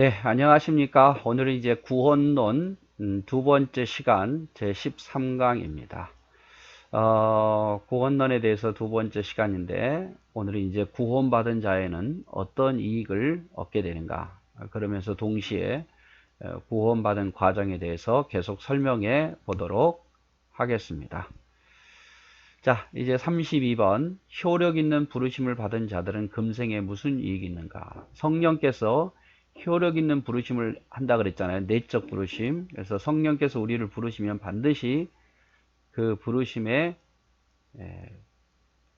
네, 안녕하십니까. 오늘은 이제 구원론 두 번째 시간 제 13강입니다. 구원론에 대해서 두 번째 시간인데 오늘은 이제 구원받은 자에는 어떤 이익을 얻게 되는가. 그러면서 동시에 구원받은 과정에 대해서 계속 설명해 보도록 하겠습니다. 자, 이제 32번. 효력 있는 부르심을 받은 자들은 금생에 무슨 이익이 있는가? 성령께서 효력 있는 부르심을 한다 그랬잖아요. 내적 부르심. 그래서 성령께서 우리를 부르시면 반드시 그 부르심에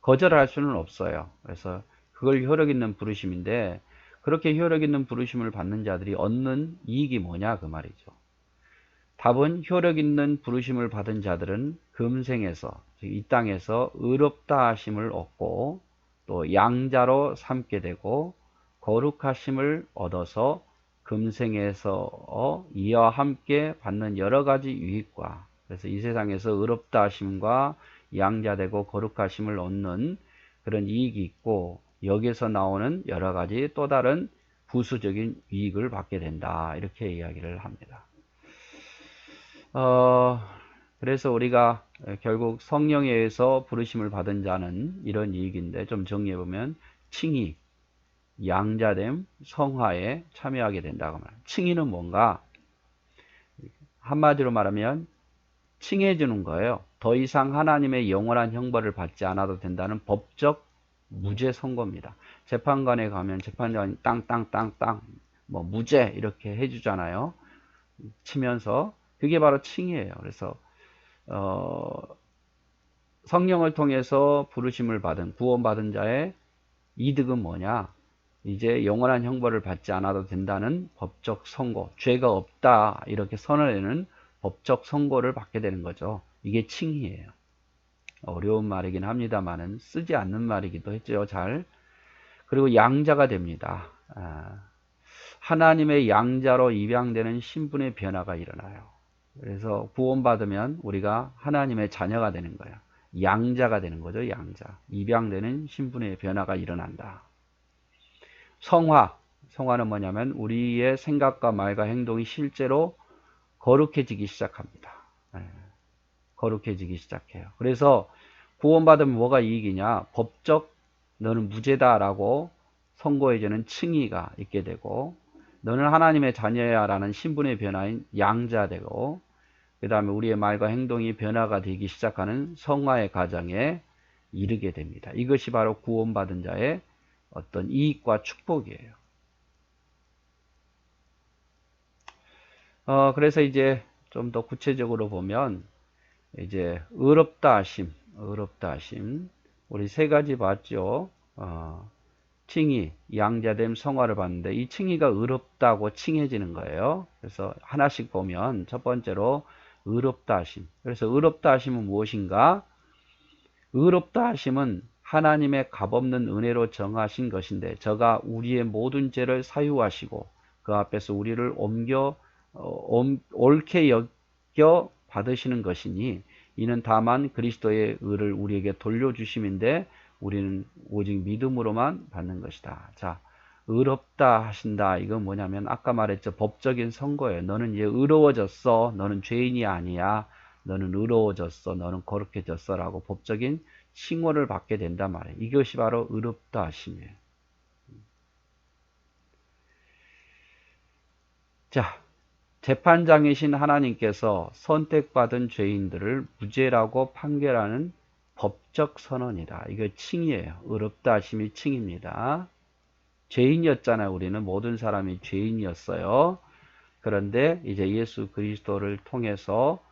거절할 수는 없어요. 그래서 그걸 효력 있는 부르심인데, 그렇게 효력 있는 부르심을 받는 자들이 얻는 이익이 뭐냐 그 말이죠. 답은 효력 있는 부르심을 받은 자들은 금생에서, 즉 이 땅에서 의롭다 하심을 얻고 또 양자로 삼게 되고 거룩하심을 얻어서 금생에서 이와 함께 받는 여러 가지 유익과, 그래서 이 세상에서 의롭다 하심과 양자되고 거룩하심을 얻는 그런 이익이 있고, 여기에서 나오는 여러 가지 또 다른 부수적인 이익을 받게 된다, 이렇게 이야기를 합니다. 어, 그래서 우리가 결국 성령에 의해서 부르심을 받은 자는 이런 이익인데, 좀 정리해보면 칭의, 양자됨, 성화에 참여하게 된다고 말합니다. 칭의는 뭔가? 한마디로 말하면 칭해주는 거예요. 더 이상 하나님의 영원한 형벌을 받지 않아도 된다는 법적 무죄 선고입니다. 재판관에 가면 재판관이 땅땅땅땅 뭐 무죄 이렇게 해주잖아요. 치면서 그게 바로 칭이에요. 그래서 성령을 통해서 부르심을 받은 구원받은 자의 이득은 뭐냐? 이제 영원한 형벌을 받지 않아도 된다는 법적 선고, 죄가 없다 이렇게 선언하는 법적 선고를 받게 되는 거죠. 이게 칭의예요. 어려운 말이긴 합니다만은 쓰지 않는 말이기도 했죠. 잘. 그리고 양자가 됩니다. 하나님의 양자로 입양되는 신분의 변화가 일어나요. 그래서 구원받으면 우리가 하나님의 자녀가 되는 거야. 양자가 되는 거죠. 양자. 입양되는 신분의 변화가 일어난다. 성화. 성화는 뭐냐면 우리의 생각과 말과 행동이 실제로 거룩해지기 시작합니다. 거룩해지기 시작해요. 그래서 구원받으면 뭐가 이익이냐? 법적 너는 무죄다라고 선고해주는 칭의가 있게 되고, 너는 하나님의 자녀야 라는 신분의 변화인 양자되고, 그 다음에 우리의 말과 행동이 변화가 되기 시작하는 성화의 과정에 이르게 됩니다. 이것이 바로 구원받은 자의 어떤 이익과 축복이에요. 그래서 이제 좀 더 구체적으로 보면, 이제 의롭다 하심, 의롭다 하심. 우리 세 가지 봤죠. 칭의, 양자됨, 성화를 봤는데 이 칭의가 의롭다고 칭해지는 거예요. 그래서 하나씩 보면 첫 번째로 의롭다 하심. 그래서 의롭다 하심은 무엇인가? 의롭다 하심은 하나님의 값없는 은혜로 정하신 것인데, 저가 우리의 모든 죄를 사유하시고 그 앞에서 우리를 옳게 여겨 받으시는 것이니, 이는 다만 그리스도의 의를 우리에게 돌려주심인데 우리는 오직 믿음으로만 받는 것이다. 자, 의롭다 하신다. 이건 뭐냐면 아까 말했죠. 법적인 선고예요. 너는 이제 의로워졌어. 너는 죄인이 아니야. 너는 의로워졌어. 너는 거룩해졌어. 라고 법적인 칭호를 받게 된단 말이에요. 이것이 바로 의롭다 하심이에요. 자, 재판장이신 하나님께서 선택받은 죄인들을 무죄라고 판결하는 법적 선언이다. 이거 칭이에요. 의롭다 하심이 칭입니다. 죄인이었잖아요. 우리는 모든 사람이 죄인이었어요. 그런데 이제 예수 그리스도를 통해서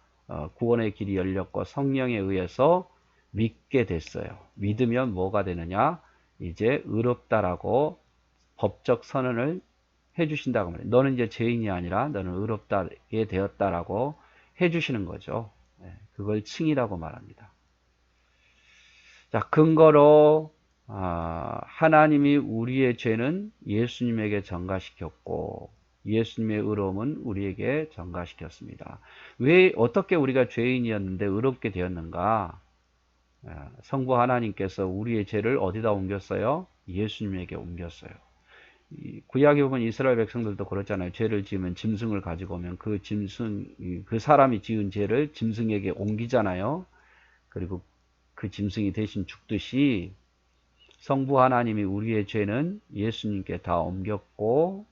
구원의 길이 열렸고 성령에 의해서 믿게 됐어요. 믿으면 뭐가 되느냐? 이제 의롭다라고 법적 선언을 해주신다고 말해요. 너는 이제 죄인이 아니라 너는 의롭다게 되었다라고 해주시는 거죠. 그걸 칭이라고 말합니다. 자, 근거로 하나님이 우리의 죄는 예수님에게 전가시켰고 예수님의 의로움은 우리에게 전가시켰습니다. 왜 어떻게 우리가 죄인이었는데 의롭게 되었는가? 성부 하나님께서 우리의 죄를 어디다 옮겼어요? 예수님에게 옮겼어요. 구약에 보면 이스라엘 백성들도 그렇잖아요. 죄를 지으면 짐승을 가지고 오면 그 짐승, 그 사람이 지은 죄를 짐승에게 옮기잖아요. 그리고 그 짐승이 대신 죽듯이 성부 하나님이 우리의 죄는 예수님께 다 옮겼고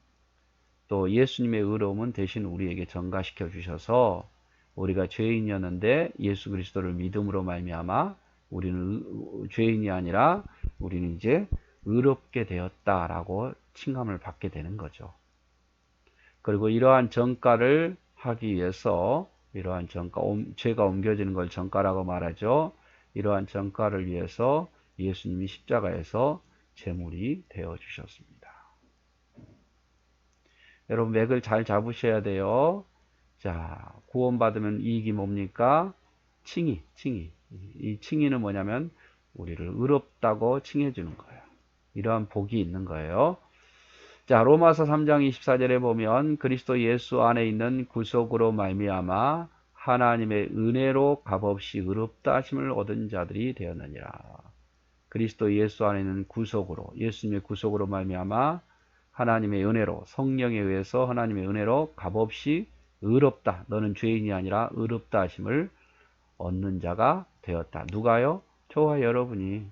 또 예수님의 의로움은 대신 우리에게 전가시켜 주셔서 우리가 죄인이었는데 예수 그리스도를 믿음으로 말미암아 우리는 죄인이 아니라 우리는 이제 의롭게 되었다라고 칭함을 받게 되는 거죠. 그리고 이러한 전가를 하기 위해서 이러한 전가, 죄가 옮겨지는 걸 전가라고 말하죠. 이러한 전가를 위해서 예수님이 십자가에서 제물이 되어 주셨습니다. 여러분 맥을 잘 잡으셔야 돼요. 자, 구원받으면 이익이 뭡니까? 칭의. 이 칭의는 뭐냐면 우리를 의롭다고 칭해 주는 거예요. 이러한 복이 있는 거예요. 자, 로마서 3장 24절에 보면 그리스도 예수 안에 있는 구속으로 말미암아 하나님의 은혜로 값없이 의롭다 하심을 얻은 자들이 되었느니라. 그리스도 예수 안에 있는 구속으로, 예수님의 구속으로 말미암아 하나님의 은혜로, 성령에 의해서 하나님의 은혜로 값없이 의롭다. 너는 죄인이 아니라 의롭다 하심을 얻는 자가 되었다. 누가요? 저와 여러분이.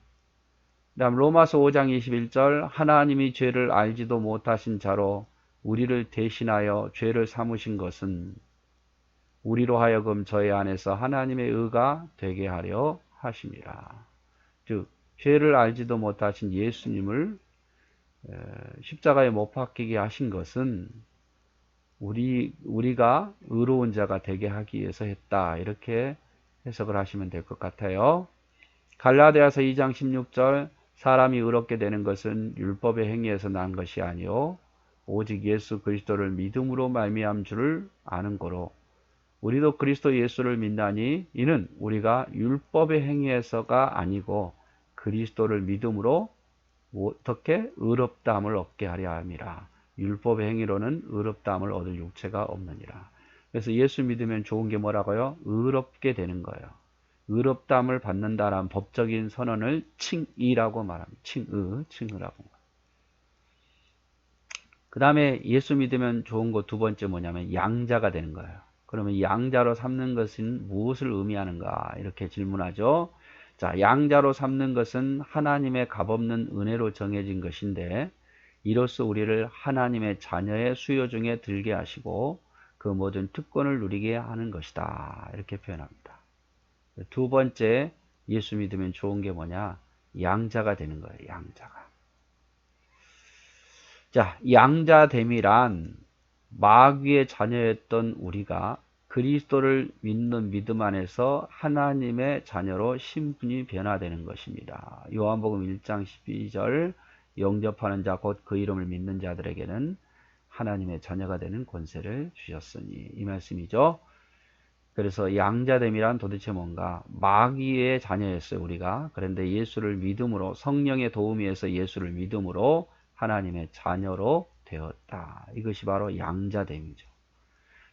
다음 로마서 5장 21절 하나님이 죄를 알지도 못하신 자로 우리를 대신하여 죄를 삼으신 것은 우리로 하여금 저희 안에서 하나님의 의가 되게 하려 하심이라. 즉 죄를 알지도 못하신 예수님을 십자가에 못 박히게 하신 것은 우리가 의로운 자가 되게 하기 위해서 했다. 이렇게 해석을 하시면 될 것 같아요. 갈라디아서 2장 16절 사람이 의롭게 되는 것은 율법의 행위에서 난 것이 아니요 오직 예수 그리스도를 믿음으로 말미암은 줄을 아는 거로 우리도 그리스도 예수를 믿나니 이는 우리가 율법의 행위에서가 아니고 그리스도를 믿음으로 어떻게 의롭다함을 얻게 하려 함이라. 율법의 행위로는 의롭다함을 얻을 육체가 없느니라. 그래서 예수 믿으면 좋은 게 뭐라고요? 의롭게 되는 거예요. 의롭다함을 받는다라는 법적인 선언을 칭의라고 말합니다. 칭의라고. 그 다음에 예수 믿으면 좋은 거 두 번째 뭐냐면 양자가 되는 거예요. 그러면 양자로 삼는 것은 무엇을 의미하는가? 이렇게 질문하죠. 자, 양자로 삼는 것은 하나님의 값없는 은혜로 정해진 것인데 이로써 우리를 하나님의 자녀의 수요 중에 들게 하시고 그 모든 특권을 누리게 하는 것이다. 이렇게 표현합니다. 두 번째 예수 믿으면 좋은 게 뭐냐? 양자가 되는 거예요. 양자가. 자, 양자됨이란 마귀의 자녀였던 우리가 그리스도를 믿는 믿음 안에서 하나님의 자녀로 신분이 변화되는 것입니다. 요한복음 1장 12절 영접하는 자 곧 그 이름을 믿는 자들에게는 하나님의 자녀가 되는 권세를 주셨으니 이 말씀이죠. 그래서 양자됨이란 도대체 뭔가? 마귀의 자녀였어요, 우리가. 그런데 예수를 믿음으로 성령의 도움에 의해서 예수를 믿음으로 하나님의 자녀로 되었다. 이것이 바로 양자됨이죠.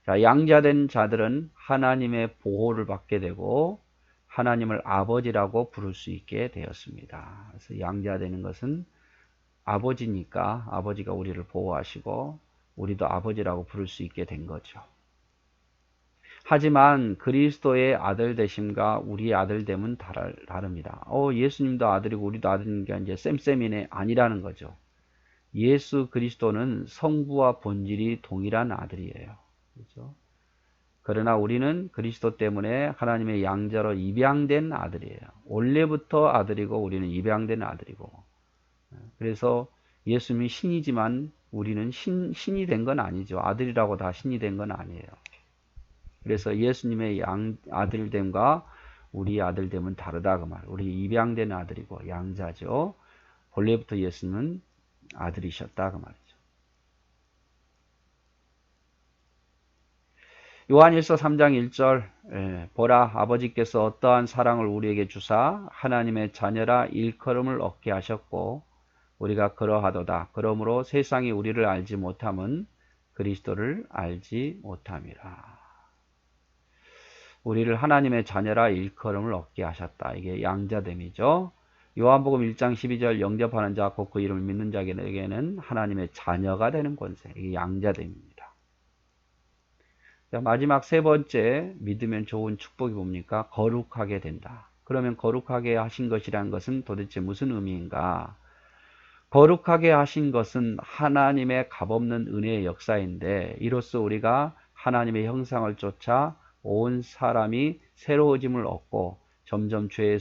자, 양자된 자들은 하나님의 보호를 받게 되고 하나님을 아버지라고 부를 수 있게 되었습니다. 그래서 양자되는 것은 아버지니까 아버지가 우리를 보호하시고 우리도 아버지라고 부를 수 있게 된 거죠. 하지만 그리스도의 아들 되심과 우리의 아들됨은 다릅니다. 예수님도 아들이고 우리도 아들이니까 이제 쌤쌤이네 아니라는 거죠. 예수 그리스도는 성부와 본질이 동일한 아들이에요. 그렇죠? 그러나 우리는 그리스도 때문에 하나님의 양자로 입양된 아들이에요. 원래부터 아들이고 우리는 입양된 아들이고. 그래서 예수님이 신이지만 우리는 신이 된 건 아니죠. 아들이라고 다 신이 된 건 아니에요. 그래서 예수님의 아들됨과 우리 아들됨은 다르다 그 말. 우리 입양된 아들이고 양자죠. 본래부터 예수님은 아들이셨다 그 말이죠. 요한일서 3장 1절 보라 아버지께서 어떠한 사랑을 우리에게 주사 하나님의 자녀라 일컬음을 얻게 하셨고 우리가 그러하도다. 그러므로 세상이 우리를 알지 못함은 그리스도를 알지 못함이라. 우리를 하나님의 자녀라 일컬음을 얻게 하셨다. 이게 양자됨이죠. 요한복음 1장 12절 영접하는 자 곧 그 이름을 믿는 자에게는 하나님의 자녀가 되는 권세. 이게 양자됨입니다. 자, 마지막 세 번째 믿으면 좋은 축복이 뭡니까? 거룩하게 된다. 그러면 거룩하게 하신 것이란 것은 도대체 무슨 의미인가? 거룩하게 하신 것은 하나님의 값없는 은혜의 역사인데 이로써 우리가 하나님의 형상을 쫓아 온 사람이 새로워짐을 얻고 점점 죄에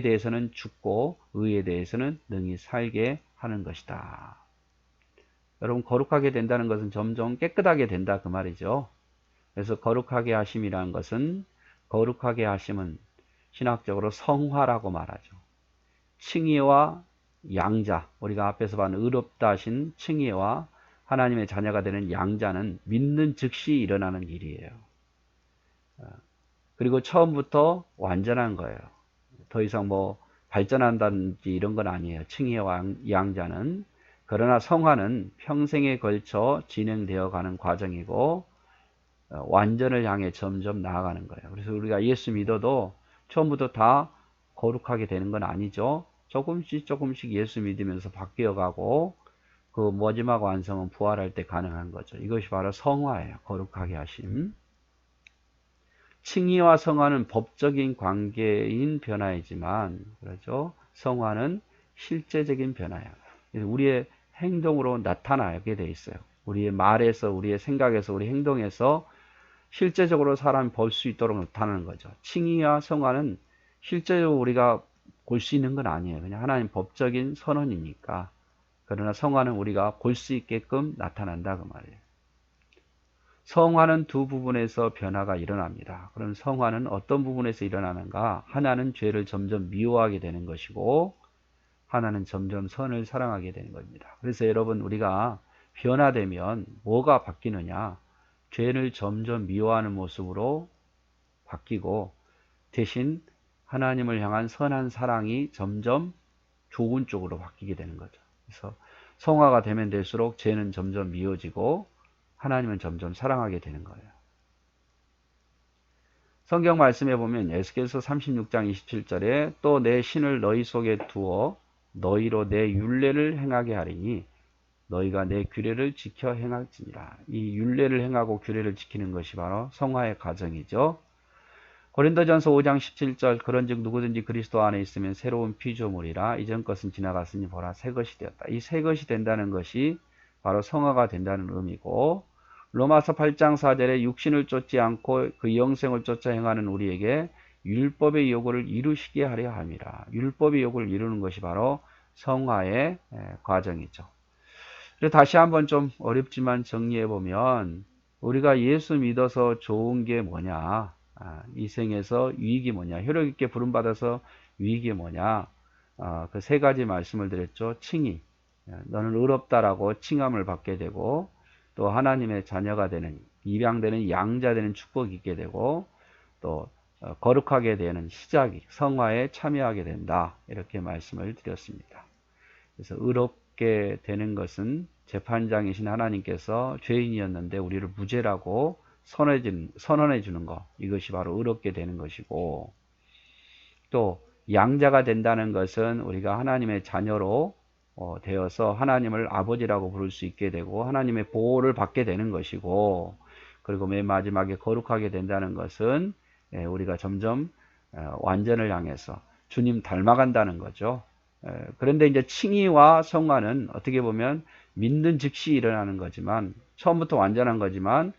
대해서는 죽고 의에 대해서는 능히 살게 하는 것이다. 여러분, 거룩하게 된다는 것은 점점 깨끗하게 된다 그 말이죠. 그래서 거룩하게 하심이라는 것은, 거룩하게 하심은 신학적으로 성화라고 말하죠. 칭의와 양자, 우리가 앞에서 봤는 의롭다 하신 칭의와 하나님의 자녀가 되는 양자는 믿는 즉시 일어나는 일이에요. 그리고 처음부터 완전한 거예요. 더 이상 뭐 발전한다든지 이런 건 아니에요. 칭의와 양자는. 그러나 성화는 평생에 걸쳐 진행되어 가는 과정이고 완전을 향해 점점 나아가는 거예요. 그래서 우리가 예수 믿어도 처음부터 다 거룩하게 되는 건 아니죠. 조금씩 예수 믿으면서 바뀌어가고 그 마지막 완성은 부활할 때 가능한 거죠. 이것이 바로 성화예요. 거룩하게 하심. 칭의와 성화는 법적인 관계인 변화이지만, 그렇죠? 성화는 실제적인 변화예요. 우리의 행동으로 나타나게 돼 있어요. 우리의 말에서, 우리의 생각에서, 우리 행동에서 실제적으로 사람이 볼 수 있도록 나타나는 거죠. 칭의와 성화는 실제적으로 우리가 볼 수 있는 건 아니에요. 그냥 하나님 법적인 선언이니까. 그러나 성화는 우리가 볼 수 있게끔 나타난다 그 말이에요. 성화는 두 부분에서 변화가 일어납니다. 그럼 성화는 어떤 부분에서 일어나는가? 하나는 죄를 점점 미워하게 되는 것이고 하나는 점점 선을 사랑하게 되는 겁니다. 그래서 여러분, 우리가 변화되면 뭐가 바뀌느냐? 죄를 점점 미워하는 모습으로 바뀌고 대신 하나님을 향한 선한 사랑이 점점 좋은 쪽으로 바뀌게 되는 거죠. 그래서 성화가 되면 될수록 죄는 점점 미워지고 하나님은 점점 사랑하게 되는 거예요. 성경 말씀에 보면 에스겔서 36장 27절에 또 내 신을 너희 속에 두어 너희로 내 율례를 행하게 하리니 너희가 내 규례를 지켜 행할지니라. 이 율례를 행하고 규례를 지키는 것이 바로 성화의 과정이죠. 고린도전서 5장 17절 그런즉 누구든지 그리스도 안에 있으면 새로운 피조물이라 이전 것은 지나갔으니 보라 새 것이 되었다. 이 새 것이 된다는 것이 바로 성화가 된다는 의미고 로마서 8장 4절에 육신을 쫓지 않고 그 영생을 쫓아 행하는 우리에게 율법의 요구를 이루시게 하려 함이라. 율법의 요구를 이루는 것이 바로 성화의 과정이죠. 다시 한번 좀 어렵지만 정리해 보면 우리가 예수 믿어서 좋은 게 뭐냐, 이 생에서 유익이 뭐냐, 효력 있게 부름받아서 유익이 뭐냐, 그 세 가지 말씀을 드렸죠. 칭의, 너는 의롭다라고 칭함을 받게 되고 또 하나님의 자녀가 되는, 입양되는 양자 되는 축복이 있게 되고 또 거룩하게 되는 시작이 성화에 참여하게 된다, 이렇게 말씀을 드렸습니다. 그래서 의롭게 되는 것은 재판장이신 하나님께서 죄인이었는데 우리를 무죄라고 선언해 주는 것, 이것이 바로 의롭게 되는 것이고, 또 양자가 된다는 것은 우리가 하나님의 자녀로 되어서 하나님을 아버지라고 부를 수 있게 되고 하나님의 보호를 받게 되는 것이고, 그리고 맨 마지막에 거룩하게 된다는 것은 우리가 점점 완전을 향해서 주님 닮아간다는 거죠. 그런데 이제 칭의와 성화는 어떻게 보면 믿는 즉시 일어나는 거지만, 처음부터 완전한 거지만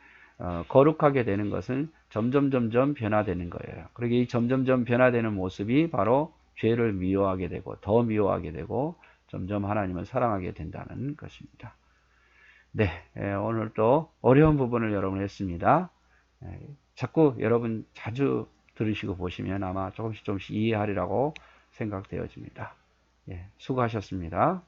거룩하게 되는 것은 점점 변화되는 거예요. 그러게 이 점점 변화되는 모습이 바로 죄를 미워하게 되고 더 미워하게 되고 점점 하나님을 사랑하게 된다는 것입니다. 네, 오늘 또 어려운 부분을 여러분 했습니다. 자꾸 여러분 자주 들으시고 보시면 아마 조금씩 이해하리라고 생각되어집니다. 수고하셨습니다.